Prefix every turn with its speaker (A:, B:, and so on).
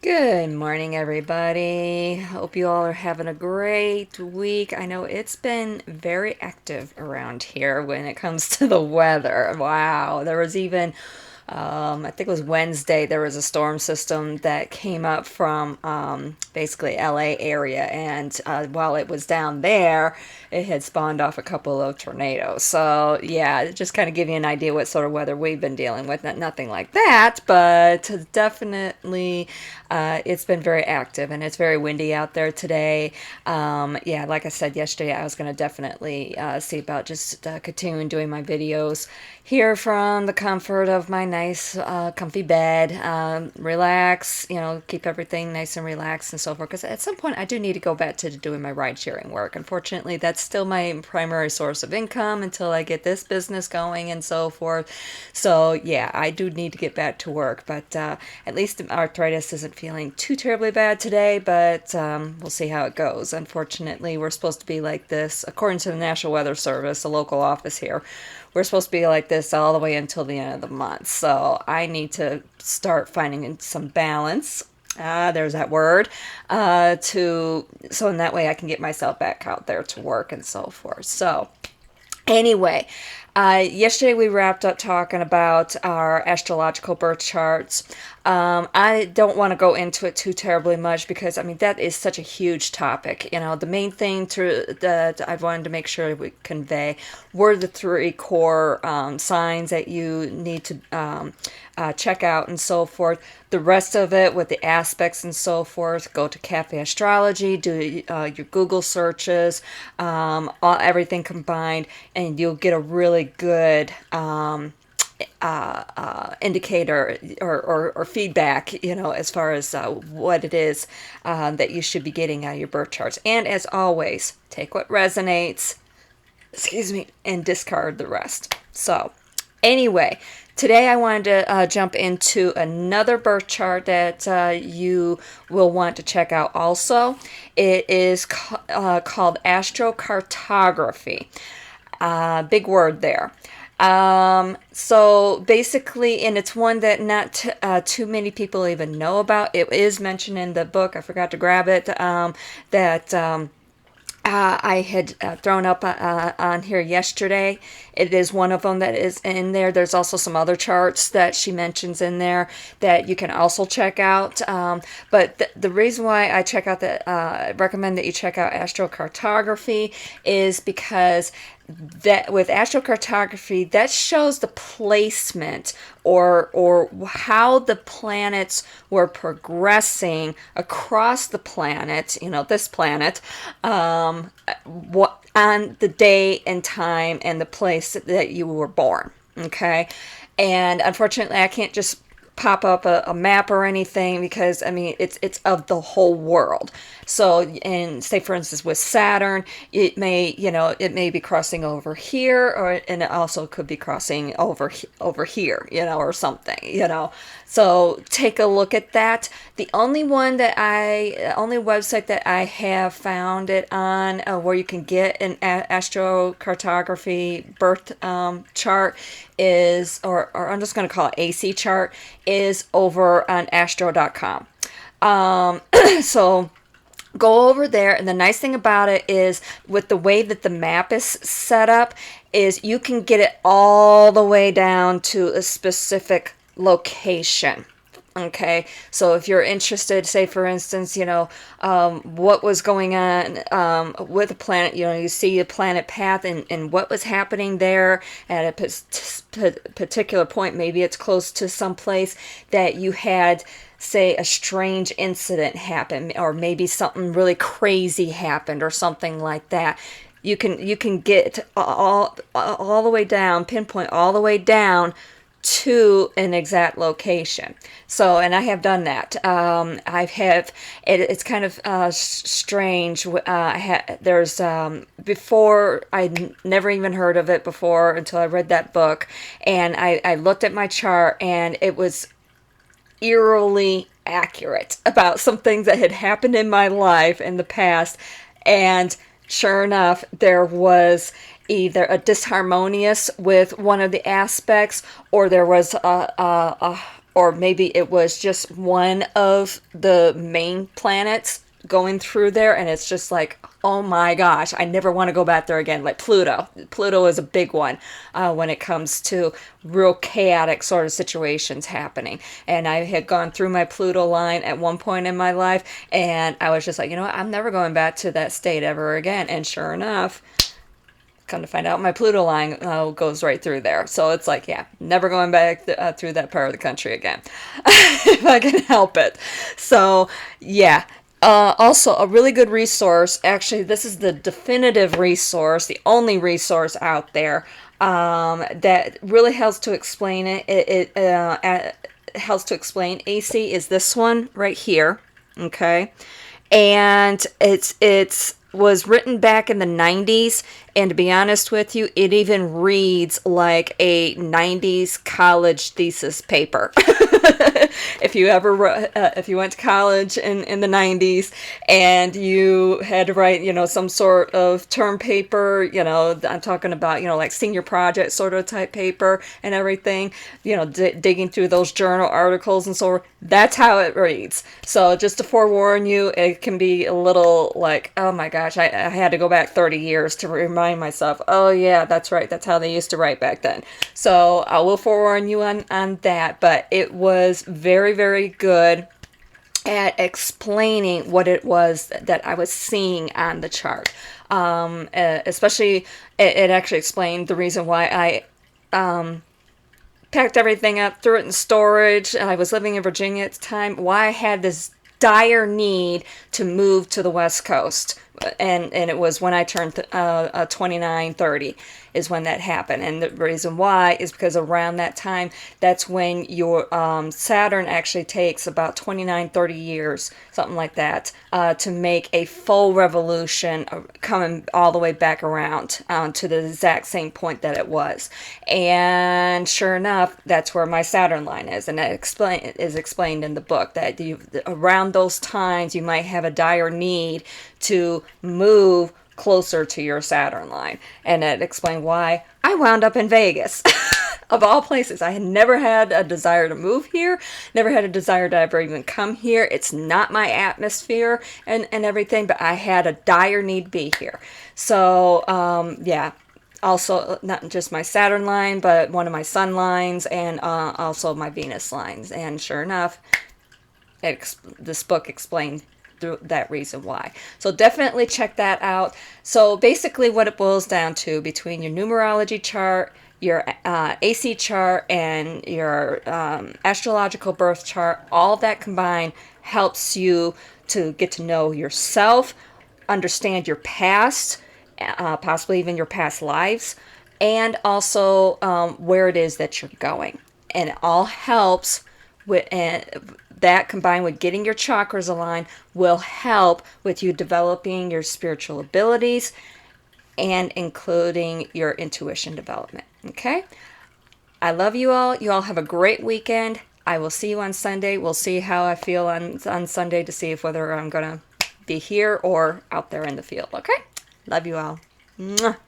A: Good morning, everybody. Hope you all are having a great week. I know it's been very active around here when it comes to the weather. Wow, there was even I think it was Wednesday, there was a storm system that came up from basically LA area, and while it was down there, it had spawned off a couple of tornadoes. So yeah, just kind of give you an idea what sort of weather we've been dealing with. Nothing like that, but definitely it's been very active, and it's very windy out there today. Yeah, like I said yesterday, I was going to definitely see about just continuing doing my videos here from the comfort of my nice, comfy bed. Relax, keep everything nice and relaxed and so forth. Because at some point, I do need to go back to doing my ride sharing work. Unfortunately, that's still my primary source of income until I get this business going and so forth. So, yeah, I do need to get back to work. But at least the arthritis isn't feeling too terribly bad today. But we'll see how it goes. Unfortunately, we're supposed to be like this, according to the National Weather Service, the local office here. We're supposed to be like this all the way until the end of the month. So I need to start finding some balance. There's that word. So in that way I can get myself back out there to work and so forth. So anyway, yesterday we wrapped up talking about our astrological birth charts. I don't want to go into it too terribly much because, I mean, that is such a huge topic. The main thing that I wanted to make sure we convey were the three core signs that you need to check out and so forth. The rest of it with the aspects and so forth, go to Cafe Astrology, do your Google searches, everything combined, and you'll get a really good indicator or feedback, as far as what it is that you should be getting out of your birth charts. And as always, take what resonates, and discard the rest. So, anyway, today I wanted to jump into another birth chart that you will want to check out also. It is called Astrocartography. Big word there. So basically, and it's one that not too many people even know about. It is mentioned in the book. I forgot to grab it. I had thrown up on here yesterday. It is one of them that is in there. There's also some other charts that she mentions in there that you can also check out. But the reason why I recommend that you check out astrocartography is because that with astrocartography, that shows the placement or how the planets were progressing across the planet, this planet, what on the day and time and the place that you were born. Okay, and unfortunately, I can't just pop up a map or anything because, I mean, it's of the whole world. So, and say for instance with Saturn, it may be crossing over here, and it also could be crossing over here, or something. So take a look at that. The only website that I have found it on where you can get an astrocartography birth chart is, or I'm just going to call it AC chart, is over on astro.com. So go over there, and the nice thing about it is with the way that the map is set up is you can get it all the way down to a specific location. Okay, so if you're interested, say for instance, what was going on with the planet, you see the planet path and what was happening there at a particular point. Maybe it's close to some place that you had, say, a strange incident happen, or maybe something really crazy happened or something like that. You can get all the way down, pinpoint all the way down to an exact location. So, and I have done that. It's kind of strange. There's before, I never even heard of it before until I read that book, and I looked at my chart, and it was eerily accurate about some things that had happened in my life in the past. And sure enough, there was either a disharmonious with one of the aspects, or there was or maybe it was just one of the main planets going through there, and it's just like, oh my gosh, I never want to go back there again. Like Pluto is a big one when it comes to real chaotic sort of situations happening. And I had gone through my Pluto line at one point in my life, and I was just like, you know what, I'm never going back to that state ever again. And sure enough, come to find out, my Pluto line goes right through there. So it's like, yeah, never going back through that part of the country again if I can help it. So yeah. Also, a really good resource. Actually, this is the definitive resource, the only resource out there that really helps to explain it. It helps to explain AC is this one right here. Okay, and it's was written back in the 90s, and to be honest with you, it even reads like a 90s college thesis paper. If you ever if you went to college in the 90s and you had to write, you know, some sort of term paper, you know, I'm talking about, you know, like senior project sort of type paper and everything, you know, digging through those journal articles and so on, that's how it reads. So just to forewarn you, it can be a little like, oh my gosh, I had to go back 30 years to remind myself, oh yeah, that's right, that's how they used to write back then. So I will forewarn you on that, but it was very, very good at explaining what it was that I was seeing on the chart. Especially, it actually explained the reason why I packed everything up, threw it in storage. I was living in Virginia at the time. Why I had this dire need to move to the West Coast. And it was when I turned 29, 30 is when that happened. And the reason why is because around that time, that's when your Saturn actually takes about 29, 30 years, something like that, to make a full revolution, coming all the way back around to the exact same point that it was. And sure enough, that's where my Saturn line is. And that is explained in the book, that around those times, you might have a dire need to move closer to your Saturn line. And it explained why I wound up in Vegas. Of all places, I had never had a desire to move here, never had a desire to ever even come here. It's not my atmosphere and everything, but I had a dire need to be here. So, yeah. Also, not just my Saturn line, but one of my Sun lines, and also my Venus lines. And sure enough, this book explained that reason why. So definitely check that out. So basically what it boils down to, between your numerology chart, your AC chart, and your astrological birth chart, all that combined helps you to get to know yourself, understand your past, possibly even your past lives, and also where it is that you're going. And it all helps with, that combined with getting your chakras aligned will help with you developing your spiritual abilities and including your intuition development. Okay? I love you all. You all have a great weekend. I will see you on Sunday. We'll see how I feel on Sunday to see if whether I'm going to be here or out there in the field. Okay? Love you all. Mwah.